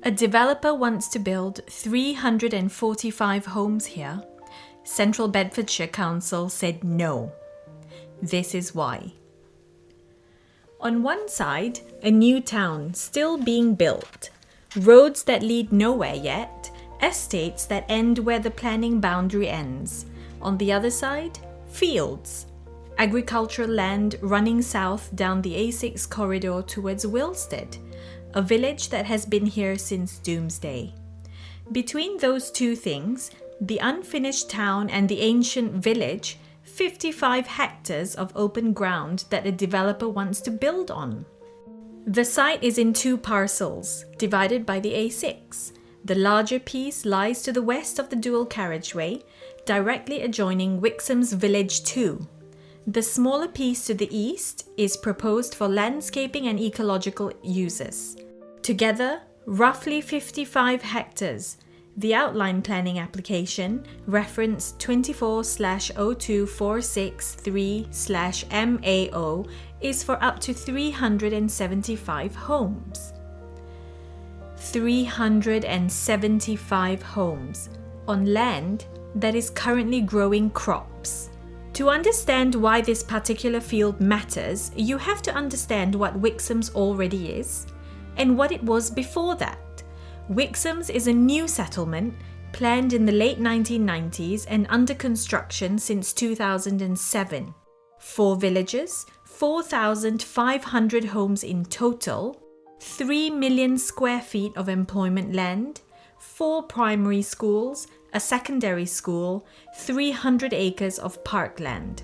A developer wants to build 345 homes here. Central Bedfordshire Council said no. This is why. On one side, a new town still being built, roads that lead nowhere yet, estates that end where the planning boundary ends. On the other side, fields, agricultural land running south down the A6 corridor towards Wilshamstead, a village that has been here since doomsday. Between those two things, the unfinished town and the ancient village, 55 hectares of open ground that a developer wants to build on. The site is in two parcels, divided by the A6. The larger piece lies to the west of the dual carriageway, directly adjoining Wixams Village 2. The smaller piece to the east is proposed for landscaping and ecological uses. Together, roughly 55 hectares. The outline planning application, reference 24/02463/MAO, is for up to 375 homes. 375 homes on land that is currently growing crops. To understand why this particular field matters, you have to understand what Wixams already is and what it was before that. Wixams is a new settlement planned in the late 1990s and under construction since 2007. 4 villages, 4,500 homes in total, 3 million square feet of employment land, 4 primary schools, a secondary school, 300 acres of parkland.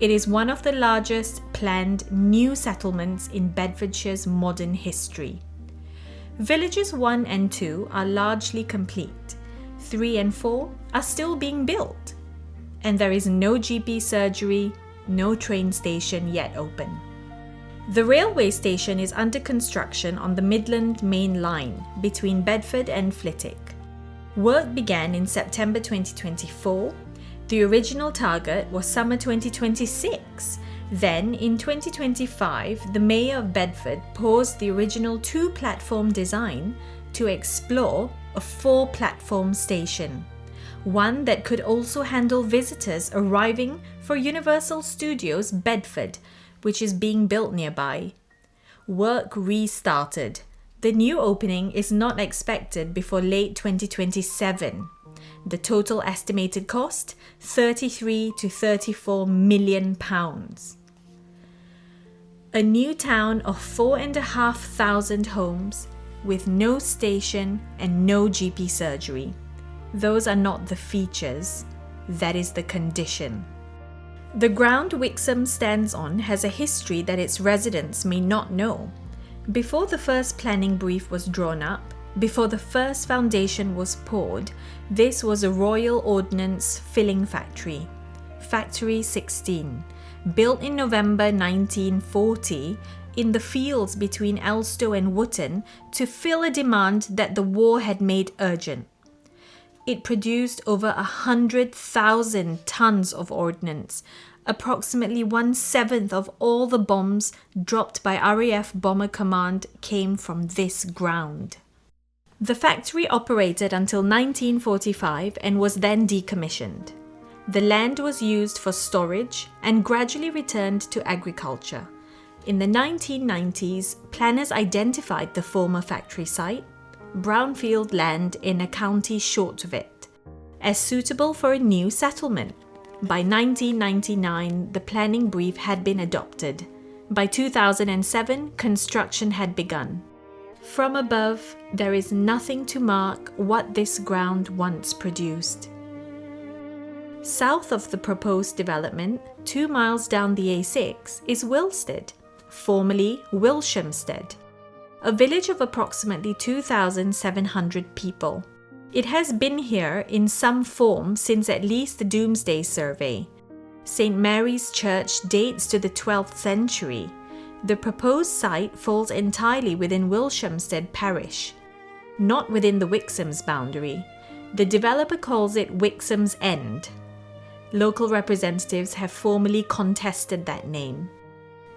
It is one of the largest planned new settlements in Bedfordshire's modern history. Villages 1 and 2 are largely complete. 3 and 4 are still being built. And there is no GP surgery, no train station yet open. The railway station is under construction on the Midland Main Line between Bedford and Flitwick. Work began in September 2024. The original target was summer 2026. Then, in 2025, the Mayor of Bedford paused the original 2-platform design to explore a 4-platform station, one that could also handle visitors arriving for Universal Studios Bedford, which is being built nearby. Work restarted. The new opening is not expected before late 2027. The total estimated cost, £33 to £34 million. A new town of 4,500 homes with no station and no GP surgery. Those are not the features, that is the condition. The ground Wixams stands on has a history that its residents may not know. Before the first planning brief was drawn up, before the first foundation was poured, this was a Royal Ordnance filling factory, Factory 16, built in November 1940 in the fields between Elstow and Wootton to fill a demand that the war had made urgent. It produced over 100,000 tons of ordnance, approximately 1/7 of all the bombs dropped by RAF Bomber Command came from this ground. The factory operated until 1945 and was then decommissioned. The land was used for storage and gradually returned to agriculture. In the 1990s, planners identified the former factory site, brownfield land in a county short of it, as suitable for a new settlement. By 1999, the planning brief had been adopted. By 2007, construction had begun. From above, there is nothing to mark what this ground once produced. South of the proposed development, 2 miles down the A6, is Wilshamstead, formerly Wilshamstead, a village of approximately 2,700 people. It has been here in some form since at least the Doomsday Survey. St. Mary's Church dates to the 12th century. The proposed site falls entirely within Wilshamstead parish, not within the Wixams boundary. The developer calls it Wixams End. Local representatives have formally contested that name.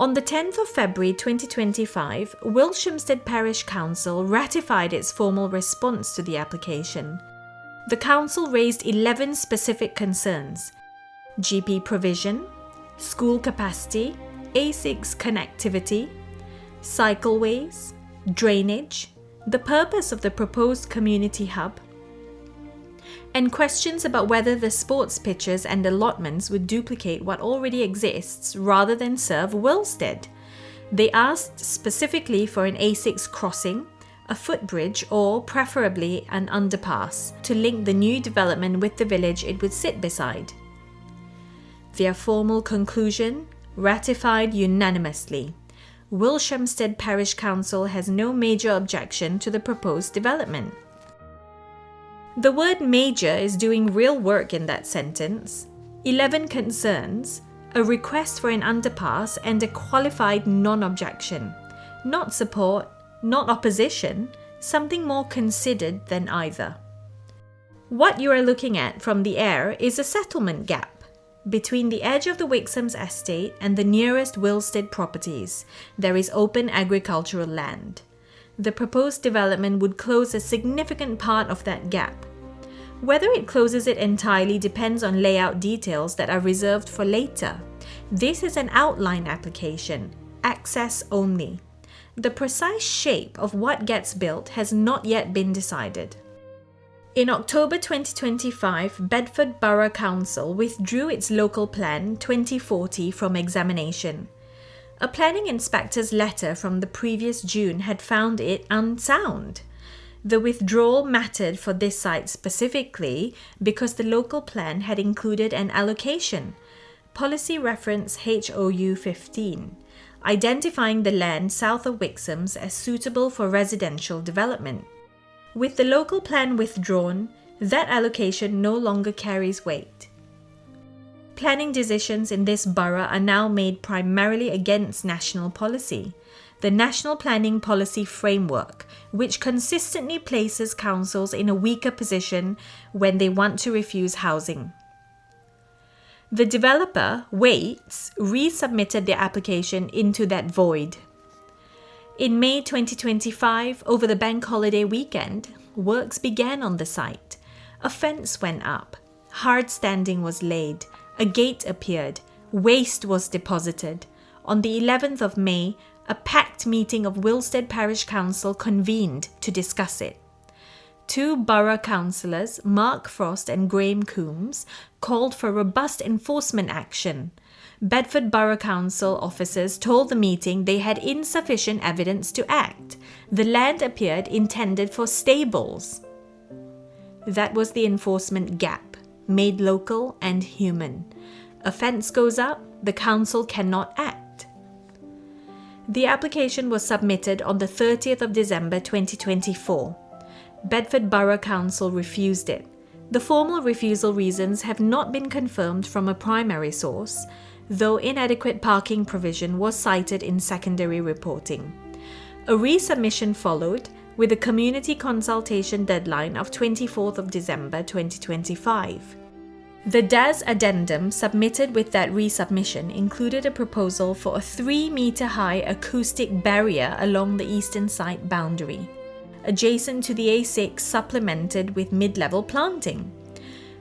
On the 10th of February 2025, Wilshamstead Parish Council ratified its formal response to the application. The council raised 11 specific concerns: GP provision, school capacity, A6 connectivity, cycleways, drainage, the purpose of the proposed community hub, and questions about whether the sports pitches and allotments would duplicate what already exists rather than serve Wilsted. They asked specifically for an A6 crossing, a footbridge, or preferably an underpass to link the new development with the village it would sit beside. Their formal conclusion, ratified unanimously. Wilshamstead Parish Council has no major objection to the proposed development. The word major is doing real work in that sentence. 11 concerns, a request for an underpass, and a qualified non-objection. Not support, not opposition, something more considered than either. What you are looking at from the air is a settlement gap between the edge of the Wixams estate and the nearest Wilsted properties. There is open agricultural land. The proposed development would close a significant part of that gap. Whether it closes it entirely depends on layout details that are reserved for later. This is an outline application, access only. The precise shape of what gets built has not yet been decided. In October 2025, Bedford Borough Council withdrew its local plan 2040 from examination. A planning inspector's letter from the previous June had found it unsound. The withdrawal mattered for this site specifically because the local plan had included an allocation, policy reference HOU 15, identifying the land south of Wixams as suitable for residential development. With the local plan withdrawn, that allocation no longer carries weight. Planning decisions in this borough are now made primarily against national policy, the National Planning Policy Framework, which consistently places councils in a weaker position when they want to refuse housing. The developer, Wates, resubmitted their application into that void. In May 2025, over the bank holiday weekend, works began on the site. A fence went up, hard standing was laid, a gate appeared, waste was deposited. On the 11th of May, a packed meeting of Wilsted Parish Council convened to discuss it. Two borough councillors, Mark Frost and Graham Coombs, called for robust enforcement action. Bedford Borough Council officers told the meeting they had insufficient evidence to act. The land appeared intended for stables. That was the enforcement gap, made local and human. A fence goes up, the council cannot act. The application was submitted on the 30th of December 2024. Bedford Borough Council refused it. The formal refusal reasons have not been confirmed from a primary source, though inadequate parking provision was cited in secondary reporting. A resubmission followed, with a community consultation deadline of 24th of December 2025. The DAS addendum submitted with that resubmission included a proposal for a 3-metre-high acoustic barrier along the eastern site boundary, adjacent to the A6 supplemented with mid-level planting.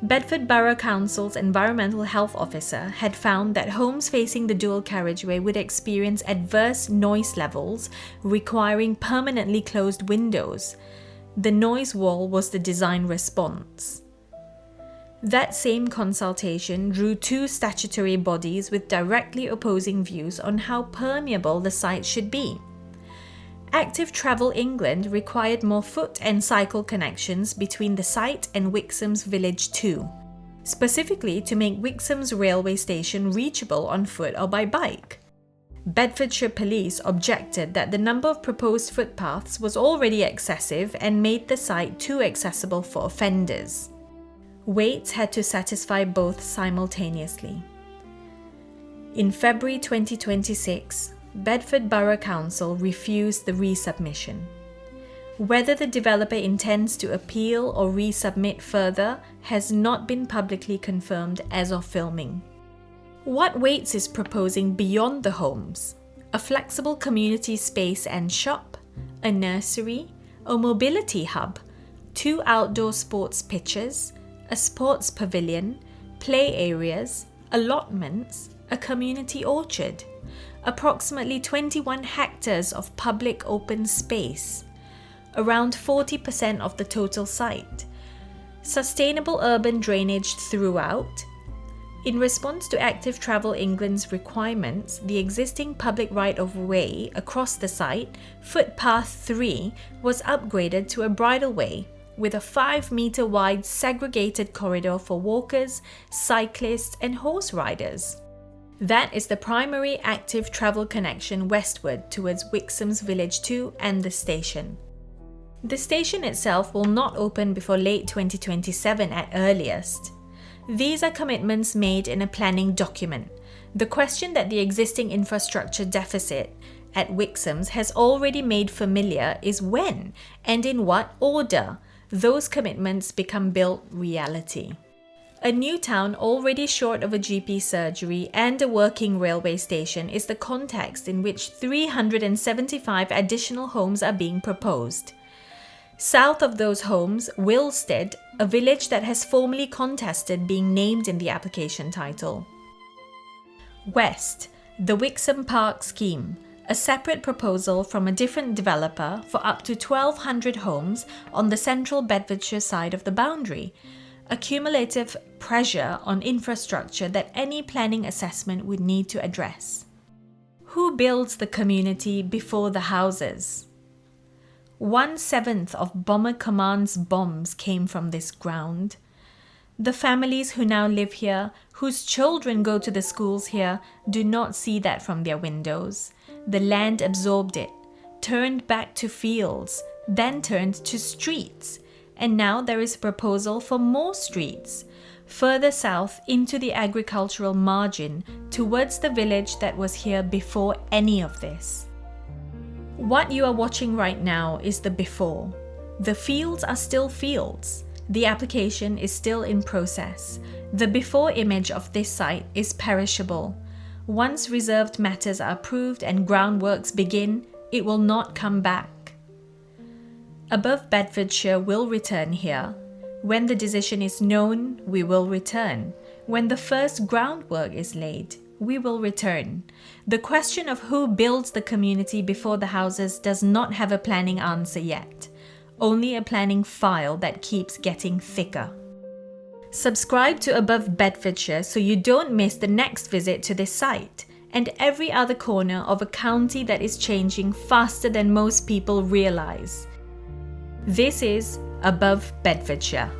Bedford Borough Council's Environmental Health Officer had found that homes facing the dual carriageway would experience adverse noise levels requiring permanently closed windows. The noise wall was the design response. That same consultation drew two statutory bodies with directly opposing views on how permeable the site should be. Active Travel England required more foot and cycle connections between the site and Wixams Village 2, specifically to make Wixams railway station reachable on foot or by bike. Bedfordshire Police objected that the number of proposed footpaths was already excessive and made the site too accessible for offenders. Waits had to satisfy both simultaneously. In February 2026, Bedford Borough Council refused the resubmission. Whether the developer intends to appeal or resubmit further has not been publicly confirmed as of filming. What Wates is proposing beyond the homes? a flexible community space and shop, a nursery, a mobility hub, 2 outdoor sports pitches, a sports pavilion, play areas, allotments, a community orchard, approximately 21 hectares of public open space, around 40% of the total site, sustainable urban drainage throughout. In response to Active Travel England's requirements, the existing public right-of-way across the site, Footpath 3, was upgraded to a bridleway with a 5-metre wide segregated corridor for walkers, cyclists and horse riders. That is the primary active travel connection westward towards Wixams Village 2 and the station. The station itself will not open before late 2027 at earliest. These are commitments made in a planning document. The question that the existing infrastructure deficit at Wixams has already made familiar is when and in what order those commitments become built reality. A new town already short of a GP surgery and a working railway station is the context in which 375 additional homes are being proposed. South of those homes, Wilshamstead, a village that has formally contested being named in the application title. West, the Wixham Park scheme, a separate proposal from a different developer for up to 1,200 homes on the central Bedfordshire side of the boundary, a cumulative pressure on infrastructure that any planning assessment would need to address. Who builds the community before the houses? 1/7 of Bomber Command's bombs came from this ground. The families who now live here, whose children go to the schools here, do not see that from their windows. The land absorbed it, turned back to fields, then turned to streets, and now there is a proposal for more streets, further south into the agricultural margin towards the village that was here before any of this. What you are watching right now is the before. The fields are still fields. The application is still in process. The before image of this site is perishable. Once reserved matters are approved and groundworks begin, it will not come back. Above Bedfordshire will return here. When the decision is known, we will return. When the first groundwork is laid, we will return. The question of who builds the community before the houses does not have a planning answer yet, only a planning file that keeps getting thicker. Subscribe to Above Bedfordshire so you don't miss the next visit to this site and every other corner of a county that is changing faster than most people realize. This is Above Bedfordshire.